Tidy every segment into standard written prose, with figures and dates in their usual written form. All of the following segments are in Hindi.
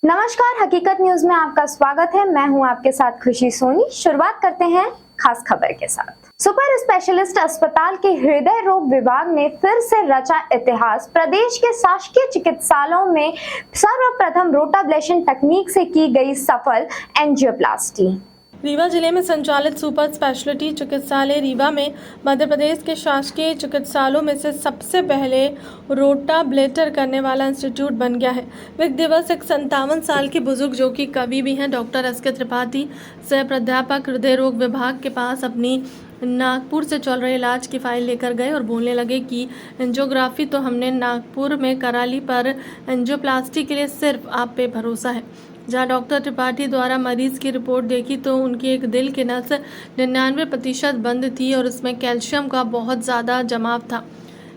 नमस्कार, हकीकत न्यूज में आपका स्वागत है। मैं हूं आपके साथ खुशी सोनी। शुरुआत करते हैं खास खबर के साथ। सुपर स्पेशलिस्ट अस्पताल के हृदय रोग विभाग ने फिर से रचा इतिहास। प्रदेश के शासकीय चिकित्सालयों में सर्वप्रथम रोटाब्लेशन तकनीक से की गई सफल एंजियोप्लास्टी। रीवा जिले में संचालित सुपर स्पेशलिटी चिकित्सालय रीवा में मध्य प्रदेश के शासकीय चिकित्सालयों में से सबसे पहले रोटाब्लेटर करने वाला इंस्टीट्यूट बन गया है। विक दिवस एक 57 साल के बुजुर्ग जो कि कवि भी हैं, डॉक्टर एस.के. त्रिपाठी, सह प्राध्यापक हृदय रोग विभाग के पास अपनी नागपुर से चल रहे इलाज की फाइल लेकर गए और बोलने लगे कि एंजियोग्राफी तो हमने नागपुर में करा ली, पर एंजियोप्लास्टी के लिए सिर्फ आप पे भरोसा है। जहाँ डॉक्टर त्रिपाठी द्वारा मरीज की रिपोर्ट देखी तो उनकी एक दिल की नस 99% बंद थी और उसमें कैल्शियम का बहुत ज़्यादा जमाव था।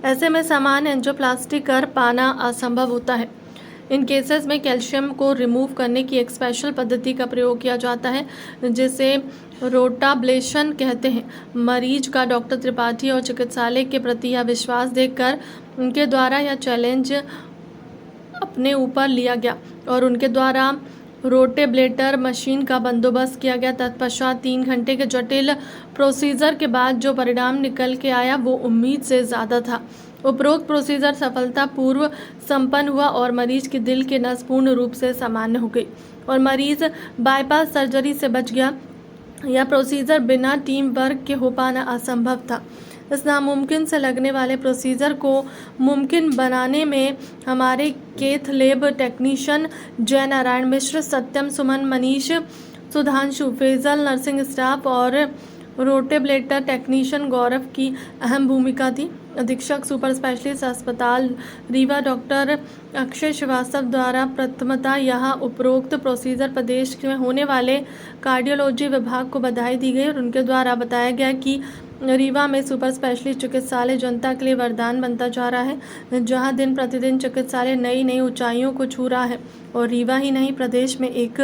ऐसे में सामान्य एंजियोप्लास्टी कर पाना असंभव होता है। इन केसेस में कैल्शियम को रिमूव करने की एक स्पेशल पद्धति का प्रयोग किया जाता है जिसे रोटाब्लेशन कहते हैं। मरीज का डॉक्टर त्रिपाठी और चिकित्सालय के प्रति यह विश्वास देखकर उनके द्वारा यह चैलेंज अपने ऊपर लिया गया और उनके द्वारा रोटेब्लेटर मशीन का बंदोबस्त किया गया। तत्पश्चात 3 घंटे के जटिल प्रोसीजर के बाद जो परिणाम निकल के आया वो उम्मीद से ज़्यादा था। उपरोक्त प्रोसीजर सफलतापूर्व संपन्न हुआ और मरीज की दिल की नस पूर्ण रूप से सामान्य हो गई और मरीज बाईपास सर्जरी से बच गया। यह प्रोसीजर बिना टीम वर्क के हो पाना असंभव था। इस नामुमकिन से लगने वाले प्रोसीजर को मुमकिन बनाने में हमारे केथ लैब टेक्नीशियन जय नारायण मिश्र, सत्यम सुमन, मनीष, सुधांशु, फैजल, नर्सिंग स्टाफ और रोटेब्लेटर टेक्नीशियन गौरव की अहम भूमिका थी। अधीक्षक सुपर स्पेशलिस्ट अस्पताल रीवा डॉक्टर अक्षय श्रीवास्तव द्वारा प्रथमतः यहाँ उपरोक्त प्रोसीजर प्रदेश में होने वाले कार्डियोलॉजी विभाग को बधाई दी गई और उनके द्वारा बताया गया कि रीवा में सुपर स्पेशलिस्ट चिकित्सालय जनता के लिए वरदान बनता जा रहा है, जहां दिन प्रतिदिन चिकित्सालय नई नई ऊंचाइयों को छू रहा है और रीवा ही नहीं प्रदेश में एक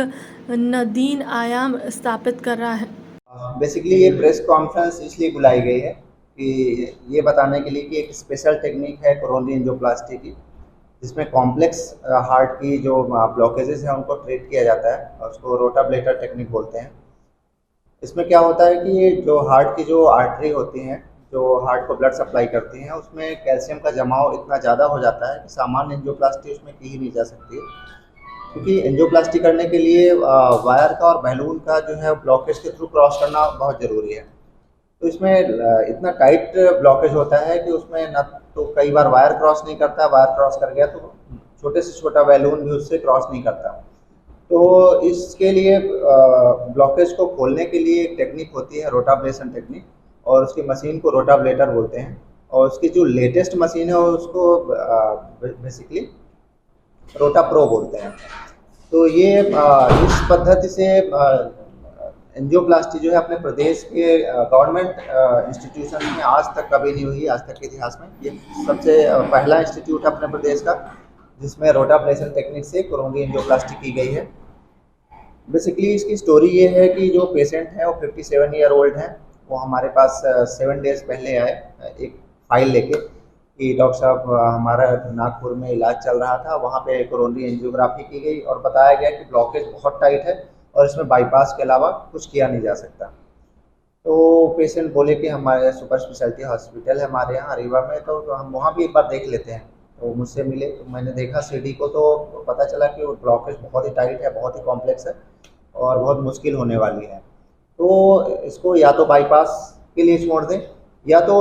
नदीन आयाम स्थापित कर रहा है। बेसिकली ये प्रेस कॉन्फ्रेंस इसलिए बुलाई गई है कि ये बताने के लिए कि एक स्पेशल टेक्निक है कोरोनरी एंजियोप्लास्टी की, जिसमें कॉम्प्लेक्स हार्ट की जो ब्लॉकेजेस हैं उनको ट्रीट किया जाता है और उसको रोटाब्लेटर टेक्निक बोलते हैं। इसमें क्या होता है कि ये जो हार्ट की जो आर्टरी होती हैं जो हार्ट को ब्लड सप्लाई करती हैं उसमें कैल्शियम का जमाव इतना ज़्यादा हो जाता है कि सामान्य एंजियोप्लास्टी उसमें की ही नहीं जा सकती, क्योंकि एंजियोप्लास्टी करने के लिए वायर का और बैलून का जो है ब्लॉकेज के थ्रू क्रॉस करना बहुत ज़रूरी है। तो इसमें इतना टाइट ब्लॉकेज होता है कि उसमें न तो कई बार वायर क्रॉस नहीं करता, वायर क्रॉस कर गया तो छोटे से छोटा बैलून भी उससे क्रॉस नहीं करता। तो इसके लिए ब्लॉकेज को खोलने के लिए एक टेक्निक होती है रोटाब्लेशन टेक्निक, और उसकी मशीन को रोटाब्लेटर बोलते हैं। और उसकी जो लेटेस्ट मशीन है उसको बेसिकली रोटाप्रो बोलते हैं। तो ये इस पद्धति से एंजियोप्लास्टी जो है अपने प्रदेश के गवर्नमेंट इंस्टीट्यूशन में आज तक कभी नहीं हुई, आज तक के इतिहास में ये सबसे पहला इंस्टीट्यूट है अपने प्रदेश का जिसमें रोटाब्लेशन टेक्निक से कोरोनरी एंजियोप्लास्टी की गई है। बेसिकली इसकी स्टोरी ये है कि जो पेशेंट हैं वो 57 ईयर ओल्ड हैं। वो हमारे पास 7 डेज पहले आए एक फाइल लेके कि डॉक्टर साहब हमारा नागपुर में इलाज चल रहा था, वहाँ पे कोरोनरी एंजियोग्राफी की गई और बताया गया कि ब्लॉकेज बहुत टाइट है और इसमें बाईपास के अलावा कुछ किया नहीं जा सकता। तो पेशेंट बोले कि हमारे सुपर स्पेशलिटी हॉस्पिटल है हमारे यहाँ रीवा में, तो हम वहाँ भी एक बार देख लेते हैं। तो मुझसे मिले, तो मैंने देखा सीडी को तो पता चला कि वो ब्लॉकेज बहुत ही टाइट है, बहुत ही कॉम्प्लेक्स है और बहुत मुश्किल होने वाली है। तो इसको या तो बाईपास के लिए छोड़ दें या तो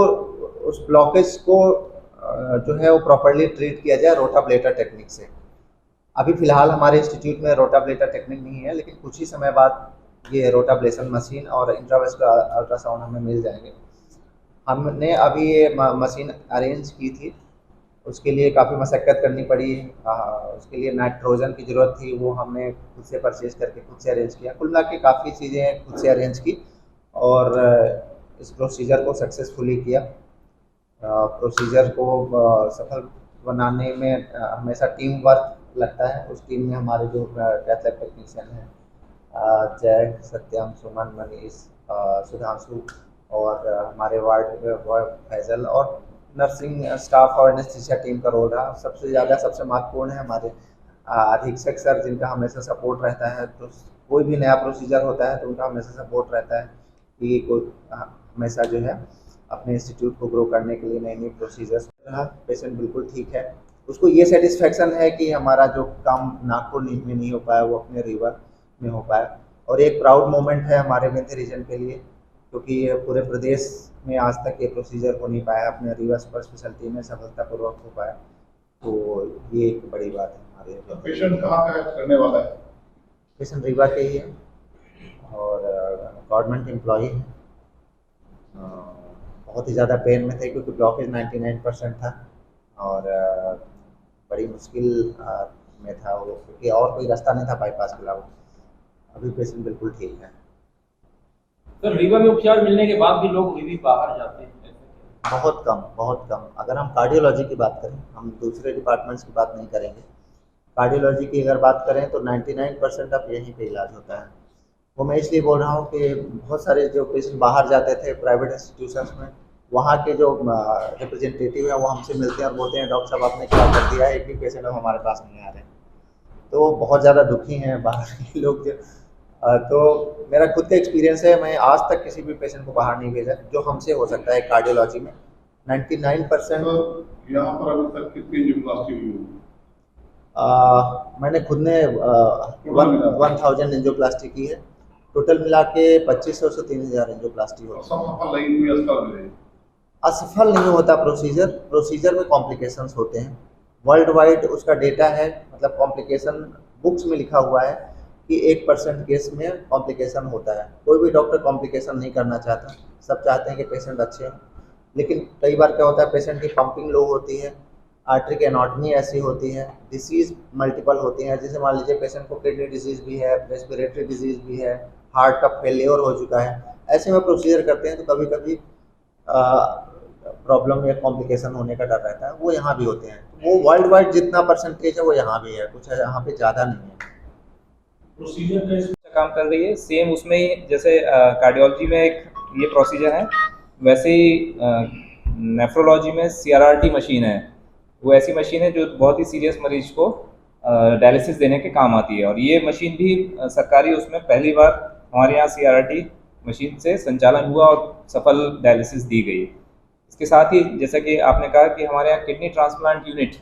उस ब्लॉकेज को जो है वो प्रॉपर्ली ट्रीट किया जाए रोटाब्लेटर टेक्निक से। अभी फ़िलहाल हमारे इंस्टीट्यूट में रोटाब्लेटर टेक्निक नहीं है, लेकिन कुछ ही समय बाद ये रोटाब्लेशन मशीन और इंट्रावेस्कुलर अल्ट्रासाउंड हमें मिल जाएंगे। हमने अभी ये मशीन अरेंज की थी, उसके लिए काफ़ी मशक्क़त करनी पड़ी। उसके लिए नाइट्रोजन की ज़रूरत थी, वो हमने खुद से परचेज करके खुद से अरेंज किया। कुल मिला के काफ़ी चीज़ें खुद से अरेंज की और इस प्रोसीजर को सक्सेसफुली किया। प्रोसीजर को सफल बनाने में हमेशा टीम वर्क लगता है। उस टीम में हमारे जो कैथ लैब टेक्नीशियन हैं जय, सत्यम, सुमन, मनीष, सुधांशु और हमारे वार्ड बॉय फैजल और नर्सिंग स्टाफ और एनेस्थीसिया टीम का रोल रहा। सबसे ज़्यादा सबसे महत्वपूर्ण है हमारे अधीक्षक सर जिनका हमेशा सपोर्ट रहता है, तो कोई भी नया प्रोसीजर होता है तो उनका हमेशा सपोर्ट रहता है कि कोई हमेशा जो है अपने इंस्टीट्यूट को ग्रो करने के लिए नई नई प्रोसीजर्स। पेशेंट बिल्कुल ठीक है, उसको ये सेटिस्फेक्शन है कि हमारा जो काम नागपुर में नहीं हो पाया वो अपने रीवा में हो पाया, और एक प्राउड मोमेंट है हमारे विंध्य रीजन के लिए, क्योंकि ये पूरे प्रदेश में आज तक ये प्रोसीजर हो नहीं पाया, अपने रीवा सुपर स्पेशलिटी में सफलतापूर्वक हो पाया, तो ये एक बड़ी बात है हमारे लिए। पेशेंट कहाँ का करने वाला है? पेशेंट रीवा के ही है और गवर्नमेंट एम्प्लॉई है। बहुत ही ज़्यादा पेन में थे क्योंकि ब्लॉकेज 99% था और बड़ी मुश्किल में था वो, क्योंकि और कोई रास्ता नहीं था बाईपास के अलावा। अभी पेशेंट बिल्कुल ठीक है। तो रीवा में उपचार मिलने के बाद भी लोग भी बाहर जाते हैं? बहुत कम। अगर हम कार्डियोलॉजी की बात करें, हम दूसरे डिपार्टमेंट्स की बात नहीं करेंगे, कार्डियोलॉजी की अगर बात करें तो 99% अब यहीं पे इलाज होता है। वो मैं इसलिए बोल रहा हूँ कि बहुत सारे जो पेशेंट बाहर जाते थे प्राइवेट इंस्टीट्यूशंस में, वहाँ के जो रिप्रेजेंटेटिव है वो हमसे मिलते हैं और बोलते हैं डॉक्टर साहब आपने क्या कर दिया है, एक भी पेशेंट अब हमारे पास नहीं आ रहे। तो बहुत ज़्यादा दुखी हैं बाहर के लोग जो। तो मेरा खुद का एक्सपीरियंस है, मैं आज तक किसी भी पेशेंट को बाहर नहीं भेजा जो हमसे हो सकता है कार्डियोलॉजी में। 99% तो यहाँ पर अभी तक कितनी एंजियोप्लास्टी हुई होगी? मैंने खुद ने 1000 एंजियोप्लास्टी की है। टोटल मिला के 2500 से 3000 एंजियोप्लास्टी होती है। सफल नहीं हुई, असफल रही? असफल नहीं होता प्रोसीजर में कॉम्प्लिकेशंस होते हैं। वर्ल्ड वाइड उसका डेटा है, मतलब कॉम्प्लिकेशन बुक्स में लिखा हुआ है कि 1% केस में कॉम्प्लिकेशन होता है। कोई भी डॉक्टर कॉम्प्लिकेशन नहीं करना चाहता, सब चाहते हैं कि पेशेंट अच्छे हों। लेकिन कई बार क्या होता है, पेशेंट की पंपिंग लो होती है, आर्टरी की एनाटॉमी ऐसी होती है, डिसीज़ मल्टीपल होती हैं। जैसे मान लीजिए पेशेंट को किडनी डिजीज़ भी है, रेस्पिरेटरी डिजीज़ भी है, हार्ट का फेलियर हो चुका है। ऐसे में प्रोसीजर करते हैं तो कभी कभी प्रॉब्लम या कॉम्प्लिकेशन होने का डर रहता है, वो यहाँ भी होते हैं। वो वर्ल्ड वाइड जितना परसेंटेज है वो यहाँ भी है, कुछ है यहाँ पे ज़्यादा नहीं है। प्रोसीजर का काम कर रही है सेम उसमें ही, जैसे कार्डियोलॉजी में एक ये प्रोसीजर है, वैसे ही नेफ्रोलॉजी में CRRT मशीन है। वो ऐसी मशीन है जो बहुत ही सीरियस मरीज को डायलिसिस देने के काम आती है, और ये मशीन भी सरकारी उसमें पहली बार हमारे यहाँ CRRT मशीन से संचालन हुआ और सफल डायलिसिस दी गई। इसके साथ ही जैसा कि आपने कहा कि हमारे यहाँ किडनी ट्रांसप्लांट यूनिट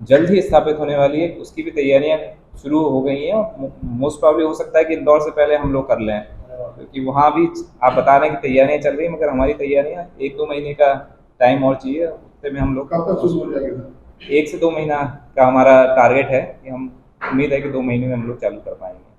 जल्द ही स्थापित होने वाली है, उसकी भी तैयारियां शुरू हो गई हैं और मोस्ट प्रॉब्ली हो सकता है कि इंदौर से पहले हम लोग कर लें, क्योंकि वहाँ भी आप बता रहे हैं कि तैयारियां चल रही हैं, मगर हमारी तैयारियां 1-2 महीने का टाइम और चाहिए। उससे में हम लोग कब तक शुरू हो जाएगा? 1 से 2 महीना का हमारा टारगेट है कि हम उम्मीद है कि 2 महीने में हम लोग चालू कर पाएंगे।